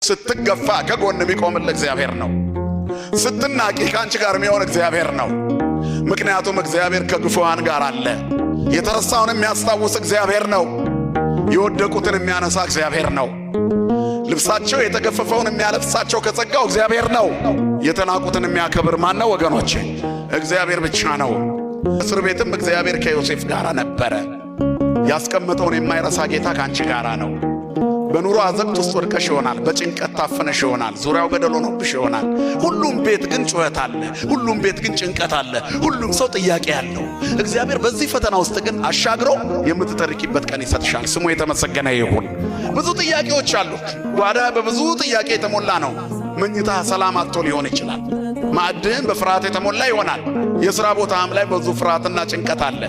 ስትገፋ ከጎን የሚቆምልህ እግዚአብሔር ነው። ስትናቂ ከአንቺ ጋር የሚሆን እግዚአብሔር ነው። ምክንያቱም እግዚአብሔር ከግፉዋን ጋር አለ። የተረሳውን የሚያስታውስ እግዚአብሔር ነው። የወደቁትን የሚያነሳ እግዚአብሔር ነው። ልብሳቸው የተገፈፈውን የሚያለብሳቸው ከጸጋው እግዚአብሔር ነው። የተናቁትን የሚያከብር ማን ነው ወገኖቼ? እግዚአብሔር ብቻ ነው። እስር ቤትም እግዚአብሔር ከዮሴፍ ጋር ነበረ። ያስቀመጠውን የማይረሳ ጌታ ከአንቺ ጋር ነው። በኑሮ አዘቅት ውስጥ ወድቀሽ ይሆናል። በጭንቀት ታፈነሽ ይሆናል። ዙሪያው ገደል ሆኖብሽ ይሆናል። ሁሉም ቤት ግን ጩኸት አለ። ሁሉም ቤት ግን ጭንቀት አለ። ሁሉም ሰው ጥያቄ አለው። እግዚአብሔር በዚህ ፈተና ውስጥ ግን አሻግሮ የምትተርኪበት ቀን ይሰጥሻል። ስሙ የተመሰገነ ይሁን። ብዙ ጥያቄዎች አሉ። ጓዳ በብዙ ጥያቄ የተሞላ ነው። መኝታ ሰላም አጥቶ ሊሆን ይችላል። ማዕድህም በፍርሃት የተሞላ ይሆናል። የሥራ ቦታም ላይ ብዙ ፍርሃትና ጭንቀት አለ።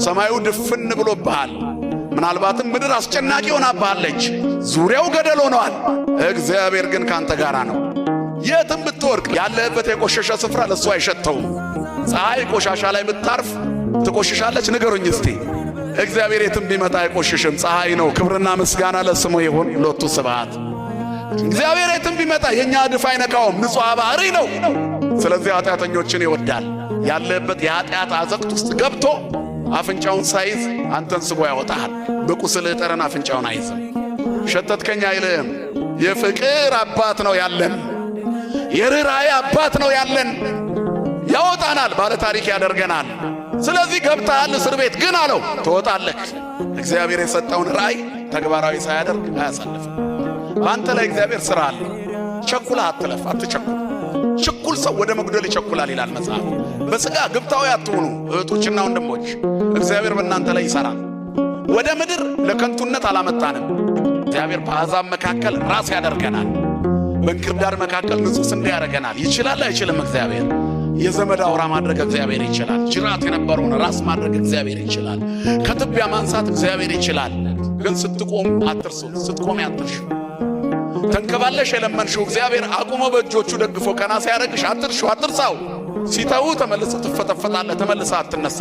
ሰማዩ ድፍን ብሎብሃል። ምናልባትም ምድር አስጨናቂ ሆናብሃለች። ዙሪያው ገደል ሆነዋል። እግዚአብሔር ግን ካንተ ጋራ ነው። የትም ብትወርቅ ያለህበት የቆሸሸ ስፍራ ለሱ አይሸተውም። ፀሐይ ቆሻሻ ላይ ብታርፍ ትቆሽሻለች? ንገሩኝ እስቲ። እግዚአብሔር የትም ቢመጣ አይቆሽሽም። ፀሐይ ነው። ክብርና ምስጋና ለስሙ ይሁን። ሎቱ ስብሐት። እግዚአብሔር የትም ቢመጣ የኛ ዕድፍ አይነካውም። ንጹሕ ባህሪ ነው። ስለዚህ ኃጢአተኞችን ይወዳል። ያለህበት የኃጢአት አዘቅት ውስጥ ገብቶ አፍንጫውን ሳይዝ አንተን ስቦ ያወጣሃል። በቁስልህ ጠረን አፍንጫውን አይዝም። ሸተትከኝ አይልህም። የፍቅር አባት ነው ያለን። የርኅራኄ አባት ነው ያለን። ያወጣናል፣ ባለ ታሪክ ያደርገናል። ስለዚህ ገብተሃል እስር ቤት ግን አለው ትወጣለህ። እግዚአብሔር የሰጠውን ራእይ ተግባራዊ ሳያደርግ አያሳልፍም። በአንተ ላይ እግዚአብሔር ሥራ አለ። ቸኩለህ አትለፍ፣ አትቸኩል። ችኩል ሰው ወደ መጉደል ይቸኩላል ይላል መጽሐፍ። በሥጋ ግብታዊ አትሁኑ እህቶችና ወንድሞች። እግዚአብሔር በእናንተ ላይ ይሠራል። ወደ ምድር ለከንቱነት አላመጣንም። እግዚአብሔር በአሕዛብ መካከል ራስ ያደርገናል። በእንክርዳድ መካከል ንጹሕ ስንዴ ያደርገናል። ይችላል አይችልም? እግዚአብሔር የዘመድ አውራ ማድረግ እግዚአብሔር ይችላል። ጅራት የነበረውን ራስ ማድረግ እግዚአብሔር ይችላል። ከትቢያ ማንሳት እግዚአብሔር ይችላል። ግን ስትቆም አትርሱ፣ ስትቆም አትርሹ። ተንከባለሽ የለመንሽው እግዚአብሔር አቁሞ በእጆቹ ደግፎ ቀና ሲያደርግሽ አትርሹ፣ አትርሳው። ሲተው ተመልሰህ ትፈጠፈጣለህ፣ ተመልሰህ አትነሳ።